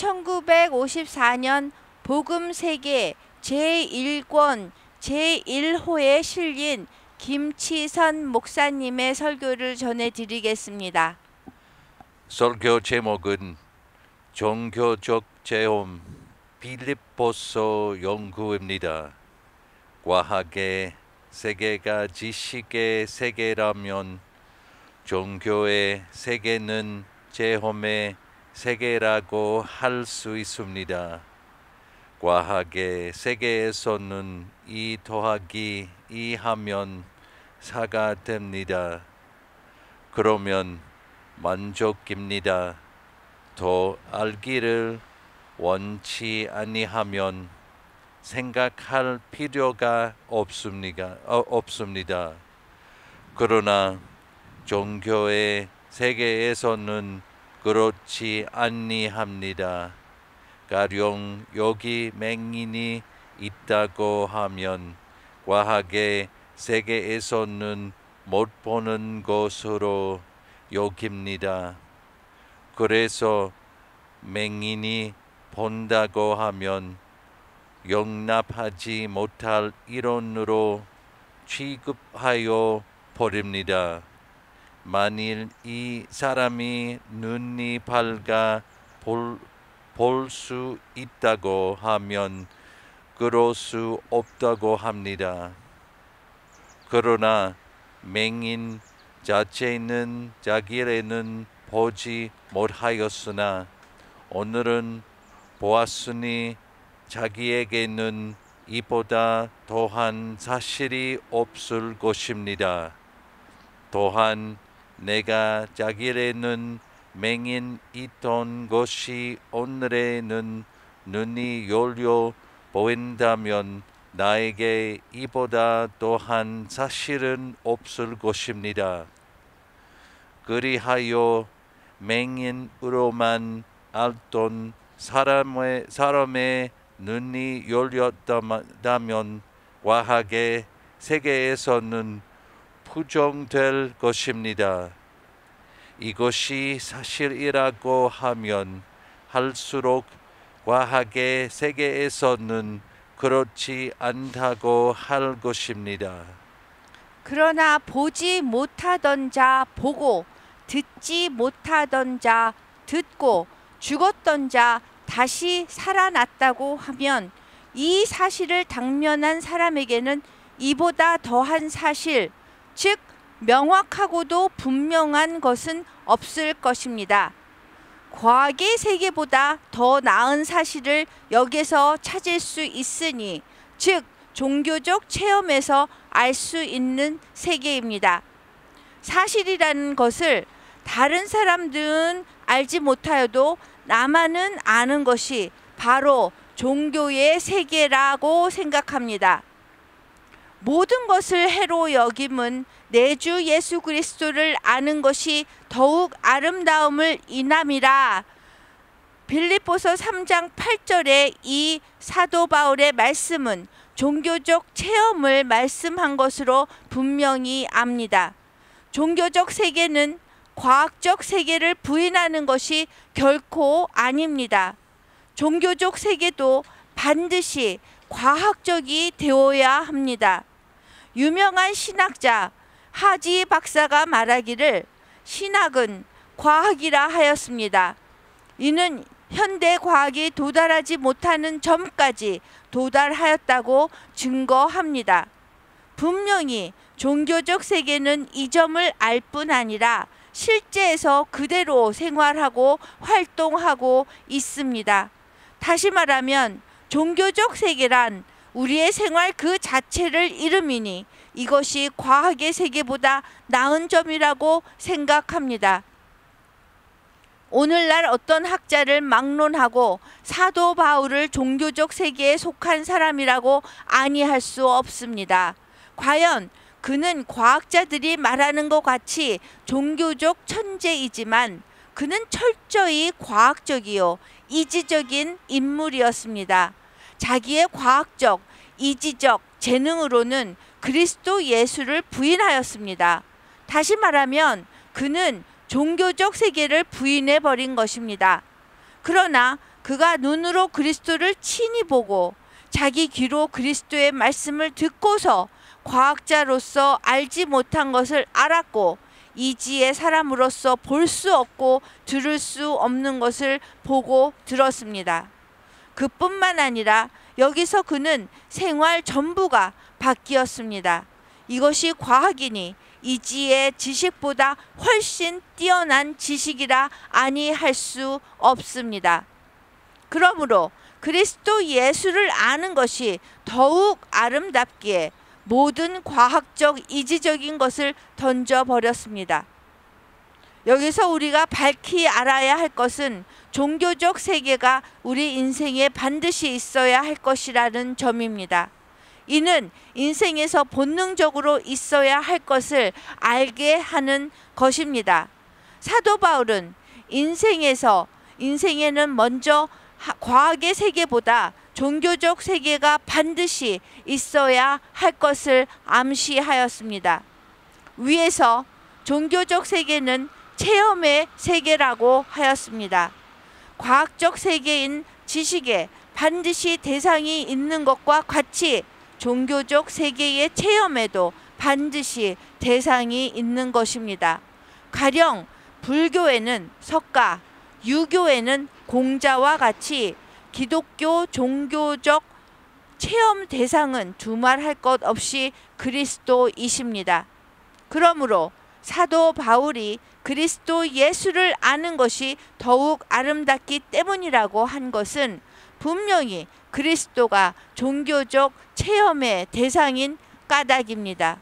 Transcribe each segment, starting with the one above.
1954년 복음세계 제1권 제1호에 실린 김치선 목사님의 설교를 전해드리겠습니다. 설교 제목은 종교적 체험 빌립보서 연구입니다. 과학의 세계가 지식의 세계라면 종교의 세계는 체험의 세계라고 할 수 있습니다. 과학의 세계에서는 2 더하기 2 하면 4가 됩니다. 그러면 만족입니다. 더 알기를 원치 아니하면 생각할 필요가 없습니다. 그러나 종교의 세계에서는 그렇지 아니합니다. 가령 여기 맹인이 있다고 하면 과학의 세계에서는 못 보는 것으로 여깁니다. 그래서 맹인이 본다고 하면 용납하지 못할 이론으로 취급하여 버립니다. 만일 이 사람이 눈이 밝아 볼 수 있다고 하면 그럴 수 없다고 합니다. 그러나 맹인 자체는 자기에는 보지 못하였으나 오늘은 보았으니 자기에게는 이보다 더한 사실이 없을 것입니다. 또한 내가 자기에는 맹인 있던 것이 오늘에는 눈이 열려 보인다면 나에게 이보다 더한 사실은 없을 것입니다. 그리하여 맹인으로만 알던 사람의 눈이 열렸다면 과학의 세계에서는 부정될 것입니다. 이것이 사실이라고 하면 할수록 과학의 세계에서는 그렇지 않다고 할 것입니다. 그러나 보지 못하던 자 보고, 듣지 못하던 자 듣고, 죽었던 자 다시 살아났다고 하면 이 사실을 당면한 사람에게는 이보다 더한 사실, 즉 명확하고도 분명한 것은 없을 것입니다. 과학의 세계보다 더 나은 사실을 여기서 찾을 수 있으니, 즉 종교적 체험에서 알 수 있는 세계입니다. 사실이라는 것을 다른 사람들은 알지 못하여도 나만은 아는 것이 바로 종교의 세계라고 생각합니다. 모든 것을 해로 여김은 내 주 예수 그리스도를 아는 것이 더욱 아름다움을 인함이라. 빌립보서 3장 8절의 이 사도 바울의 말씀은 종교적 체험을 말씀한 것으로 분명히 압니다. 종교적 세계는 과학적 세계를 부인하는 것이 결코 아닙니다. 종교적 세계도 반드시 과학적이 되어야 합니다. 유명한 신학자 하지 박사가 말하기를 신학은 과학이라 하였습니다. 이는 현대 과학이 도달하지 못하는 점까지 도달하였다고 증거합니다. 분명히 종교적 세계는 이 점을 알 뿐 아니라 실제에서 그대로 생활하고 활동하고 있습니다. 다시 말하면 종교적 세계란 우리의 생활 그 자체를 이름이니 이것이 과학의 세계보다 나은 점이라고 생각합니다. 오늘날 어떤 학자를 막론하고 사도 바울을 종교적 세계에 속한 사람이라고 아니할 수 없습니다. 과연 그는 과학자들이 말하는 것 같이 종교적 천재이지만 그는 철저히 과학적이요 이지적인 인물이었습니다. 자기의 과학적, 이지적 재능으로는 그리스도 예수를 부인하였습니다. 다시 말하면 그는 종교적 세계를 부인해버린 것입니다. 그러나 그가 눈으로 그리스도를 친히 보고 자기 귀로 그리스도의 말씀을 듣고서 과학자로서 알지 못한 것을 알았고 이지의 사람으로서 볼 수 없고 들을 수 없는 것을 보고 들었습니다. 그뿐만 아니라 여기서 그는 생활 전부가 바뀌었습니다. 이것이 과학이니 이지의 지식보다 훨씬 뛰어난 지식이라 아니할 수 없습니다. 그러므로 그리스도 예수를 아는 것이 더욱 아름답기에 모든 과학적 이지적인 것을 던져버렸습니다. 여기서 우리가 밝히 알아야 할 것은 종교적 세계가 우리 인생에 반드시 있어야 할 것이라는 점입니다. 이는 인생에서 본능적으로 있어야 할 것을 알게 하는 것입니다. 사도 바울은 인생에는 먼저 과학의 세계보다 종교적 세계가 반드시 있어야 할 것을 암시하였습니다. 위에서 종교적 세계는 체험의 세계라고 하였습니다. 과학적 세계인 지식에 반드시 대상이 있는 것과 같이 종교적 세계의 체험에도 반드시 대상이 있는 것입니다. 가령 불교에는 석가, 유교에는 공자와 같이 기독교 종교적 체험 대상은 두말할 것 없이 그리스도이십니다. 그러므로 사도 바울이 그리스도 예수를 아는 것이 더욱 아름답기 때문이라고 한 것은 분명히 그리스도가 종교적 체험의 대상인 까닭입니다.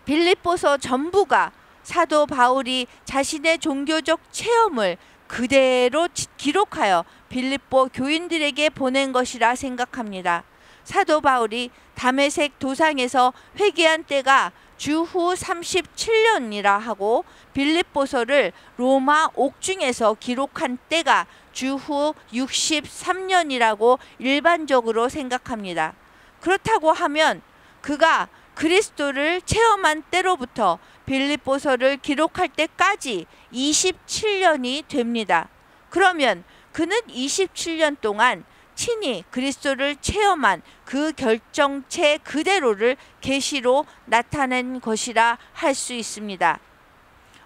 빌립보서 전부가 사도 바울이 자신의 종교적 체험을 그대로 기록하여 빌립보 교인들에게 보낸 것이라 생각합니다. 사도 바울이 다메섹 도상에서 회개한 때가 주후 37년이라 하고 빌립보서를 로마 옥중에서 기록한 때가 주후 63년이라고 일반적으로 생각합니다. 그렇다고 하면 그가 그리스도를 체험한 때로부터 빌립보서를 기록할 때까지 27년이 됩니다. 그러면 그는 27년 동안 친히 그리스도를 체험한 그 결정체 그대로를 계시로 나타낸 것이라 할 수 있습니다.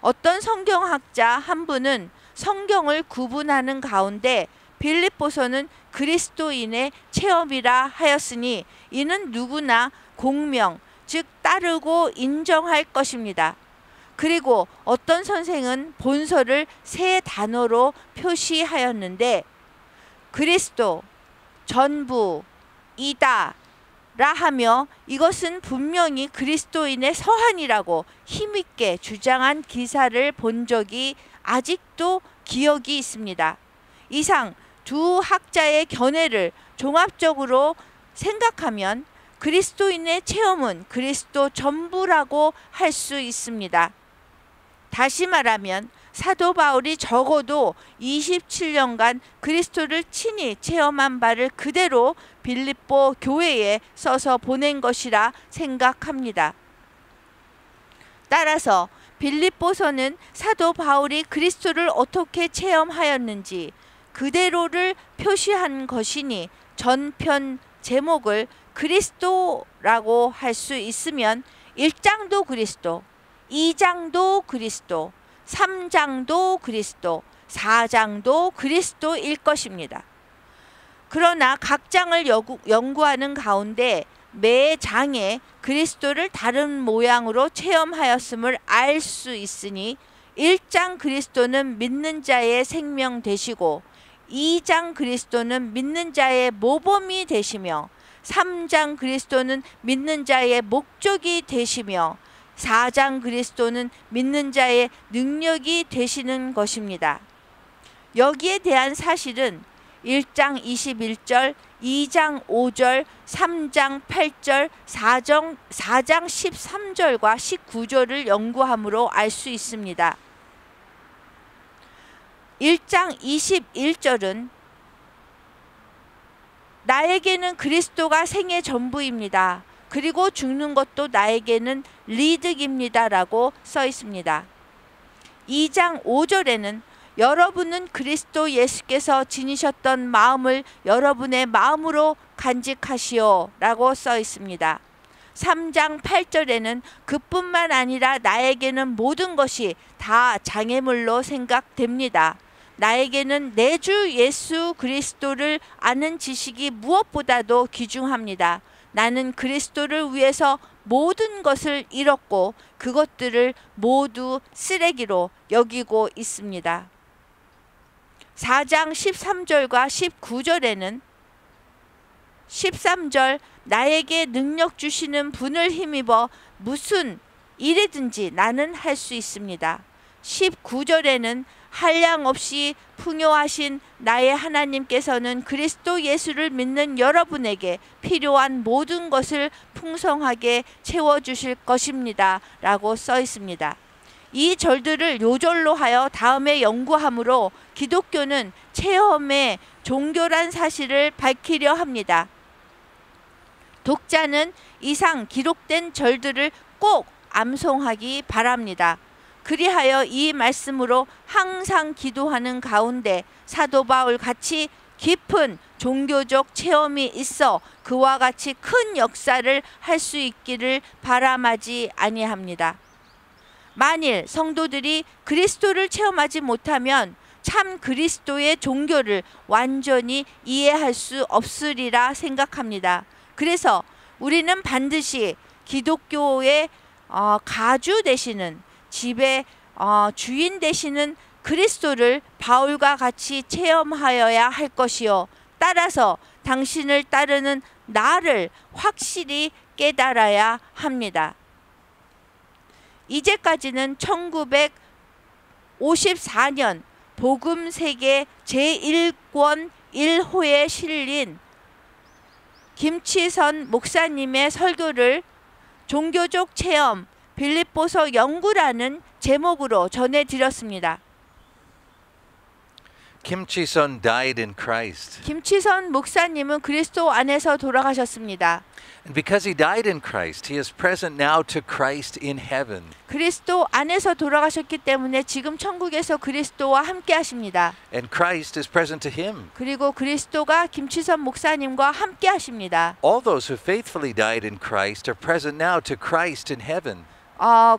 어떤 성경학자 한 분은 성경을 구분하는 가운데 빌립보서는 그리스도인의 체험이라 하였으니 이는 누구나 공명, 즉 따르고 인정할 것입니다. 그리고 어떤 선생은 본서를 세 단어로 표시하였는데 그리스도, 전부, 이다 라 하며 이것은 분명히 그리스도인의 서한이라고 힘있게 주장한 기사를 본 적이 아직도 기억이 있습니다. 이상 두 학자의 견해를 종합적으로 생각하면 그리스도인의 체험은 그리스도 전부라고 할 수 있습니다. 다시 말하면 사도 바울이 적어도 27년간 그리스도를 친히 체험한 바를 그대로 빌립보 교회에 써서 보낸 것이라 생각합니다. 따라서 빌립보서는 사도 바울이 그리스도를 어떻게 체험하였는지 그대로를 표시한 것이니 전편 제목을 그리스도라고 할 수 있으면 1장도 그리스도, 2장도 그리스도, 3장도 그리스도, 4장도 그리스도일 것입니다. 그러나 각 장을 연구하는 가운데 매 장에 그리스도를 다른 모양으로 체험하였음을 알 수 있으니 1장 그리스도는 믿는 자의 생명 되시고 2장 그리스도는 믿는 자의 모범이 되시며 3장 그리스도는 믿는 자의 목적이 되시며 4장 그리스도는 믿는 자의 능력이 되시는 것입니다. 여기에 대한 사실은 1장 21절, 2장 5절, 3장 8절, 4장 13절과 19절을 연구함으로 알 수 있습니다. 1장 21절은 나에게는 그리스도가 생애 전부입니다. 그리고 죽는 것도 나에게는 리득입니다 라고 써 있습니다. 2장 5절에는 여러분은 그리스도 예수께서 지니셨던 마음을 여러분의 마음으로 간직하시오 라고 써 있습니다. 3장 8절에는 그뿐만 아니라 나에게는 모든 것이 다 장애물로 생각됩니다. 나에게는 내 주 예수 그리스도를 아는 지식이 무엇보다도 귀중합니다. 나는 그리스도를 위해서 모든 것을 잃었고 그것들을 모두 쓰레기로 여기고 있습니다. 4장 13절과 19절에는 13절 나에게 능력 주시는 분을 힘입어 무슨 일이든지 나는 할 수 있습니다. 19절에는 한량없이 풍요하신 나의 하나님께서는 그리스도 예수를 믿는 여러분에게 필요한 모든 것을 풍성하게 채워주실 것입니다 라고 써 있습니다. 이 절들을 요절로 하여 다음에 연구함으로 기독교는 체험의 종교란 사실을 밝히려 합니다. 독자는 이상 기록된 절들을 꼭 암송하기 바랍니다. 그리하여 이 말씀으로 항상 기도하는 가운데 사도 바울 같이 깊은 종교적 체험이 있어 그와 같이 큰 역사를 할 수 있기를 바람하지 아니합니다. 만일 성도들이 그리스도를 체험하지 못하면 참 그리스도의 종교를 완전히 이해할 수 없으리라 생각합니다. 그래서 우리는 반드시 기독교의 가주 되시는 집의 주인 되시는 그리스도를 바울과 같이 체험하여야 할 것이요. 따라서 당신을 따르는 나를 확실히 깨달아야 합니다. 이제까지는 1954년 복음세계 제1권 1호에 실린 김치선 목사님의 설교를 종교적 체험 빌립보서 연구라는 제목으로 전해드렸습니다. Kim Chi-sun died in Christ. 김치선 목사님은 그리스도 안에서 돌아가셨습니다. And because he died in Christ, he is present now to Christ in heaven. 그리스도 안에서 돌아가셨기 때문에 지금 천국에서 그리스도와 함께 하십니다. And Christ is present to him. 그리고 그리스도가 김치선 목사님과 함께 하십니다. All those who faithfully died in Christ are present now to Christ in heaven.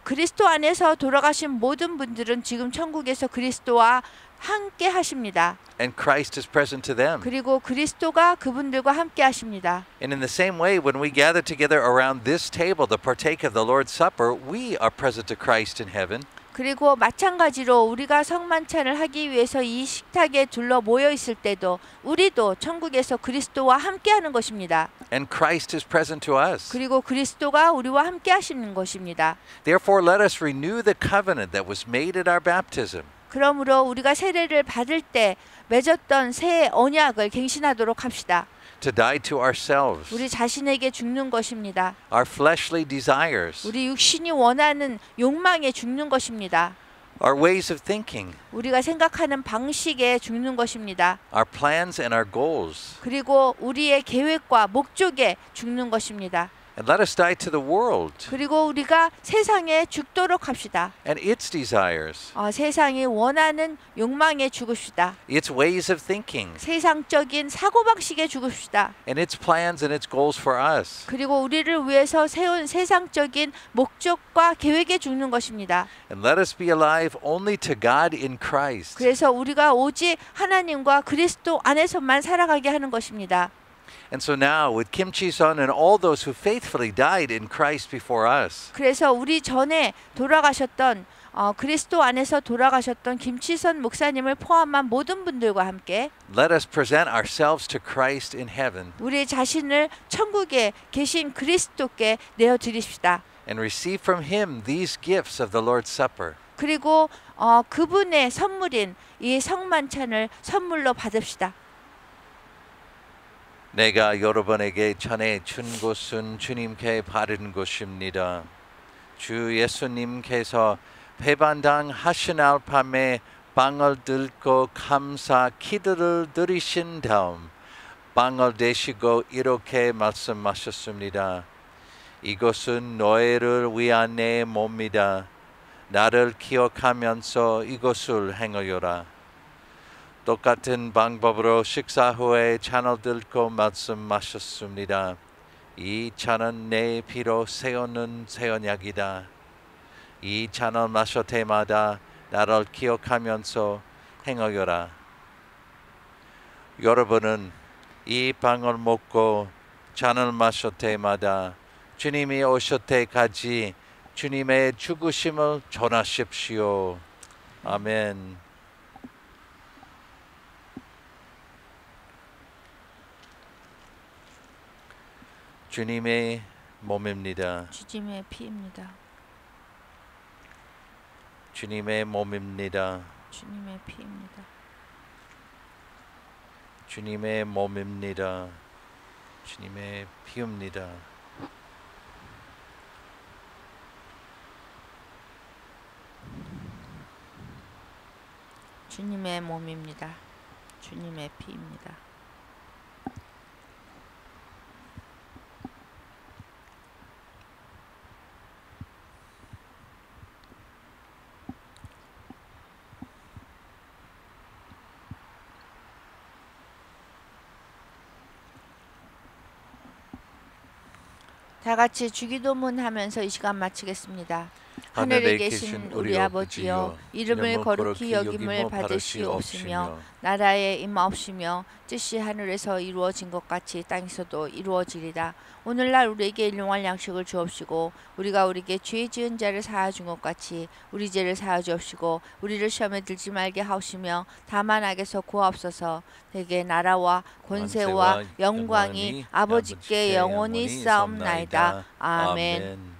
그리스도 안에서 돌아가신 모든 분들은 지금 천국에서 그리스도와 함께 하십니다. And Christ is present to them. 그리고 그리스도가 그분들과 함께 하십니다. And in the same way, when we gather together around this table to partake of the Lord's Supper, we are present to Christ in heaven. 그리고 마찬가지로 우리가 성만찬을 하기 위해서 이 식탁에 둘러 모여 있을 때도 우리도 천국에서 그리스도와 함께 하는 것입니다. And Christ is present to us. 그리고 그리스도가 우리와 함께 하시는 것입니다. Therefore, let us renew the covenant that was made at our baptism. 그러므로 우리가 세례를 받을 때 맺었던 새 언약을 갱신하도록 합시다. To die to ourselves, 우리 자신에게 죽는 것입니다. our fleshly desires, 우리 육신이 원하는 욕망에 죽는 것입니다. our ways of thinking, 우리가 생각하는 방식에 죽는 것입니다. our plans and our goals. 그리고 우리의 계획과 목적에 죽는 것입니다. And let us die to the world 그리고 우리가 세상에 죽도록 합시다. and its desires, 세상이 원하는 욕망에 죽읍시다. its ways of thinking, 세상적인 사고방식에 죽읍시다. and its plans and its goals for us. 그리고 우리를 위해서 세운 세상적인 목적과 계획에 죽는 것입니다. And let us be alive only to God in Christ. 그래서 우리가 오직 하나님과 그리스도 안에서만 살아가게 하는 것입니다. And so now, with Kim Chi-sun and all those who faithfully died in Christ before us, 그래서 우리 전에 돌아가셨던 그리스도 안에서 돌아가셨던 김치선 목사님을 포함한 모든 분들과 함께 let us present ourselves to Christ in heaven 우리 자신을 천국에 계신 그리스도께 내어드립시다. and receive from Him these gifts of the Lord's Supper. 그리고 그분의 선물인 이 성만찬을 선물로 받읍시다. 내가 여러분에게 전해 준 것은 주님께 받은 것입니다. 주 예수님께서 배반당 하시날 밤에 빵을 들고 감사 기도를 드리신 다음 빵을 대시고 이렇게 말씀하셨습니다. 이것은 너희를 위한 내 몸이다. 나를 기억하면서 이것을 행하여라. 똑같은 방법으로 식사 후에 잔을 들고 말씀하셨습니다. 이 잔은 내 피로 세우는 새 언약이다. 이 잔을 마실 때마다 나를 기억하면서 행하여라. 여러분은 이 빵을 먹고 잔을 마실 때마다 주님이 오실 때까지 주님의 죽으심을 전하십시오. 아멘. 주님의 몸입니다. 주님의 피입니다. 주님의 몸입니다. 주님의 피입니다. 주님의 몸입니다. 주님의 피입니다. 주님의 몸입니다. 주님의 피입니다. 다 같이 주기도문 하면서 이 시간 마치겠습니다. 하늘에 계신 우리 아버지여, 이름을 거룩히 여김을 받으시옵시며 나라의 임하옵시며 뜻이 하늘에서 이루어진 것 같이 땅에서도 이루어지리다. 오늘날 우리에게 일용할 양식을 주옵시고 우리가 우리에게 죄 지은 자를 사하준 것 같이 우리 죄를 사하 주옵시고 우리를 시험에 들지 말게 하옵시며 다만 악에서 구하옵소서. 대개 나라와 권세와 영광이 아버지께 영원히 싸움나이다. 아멘.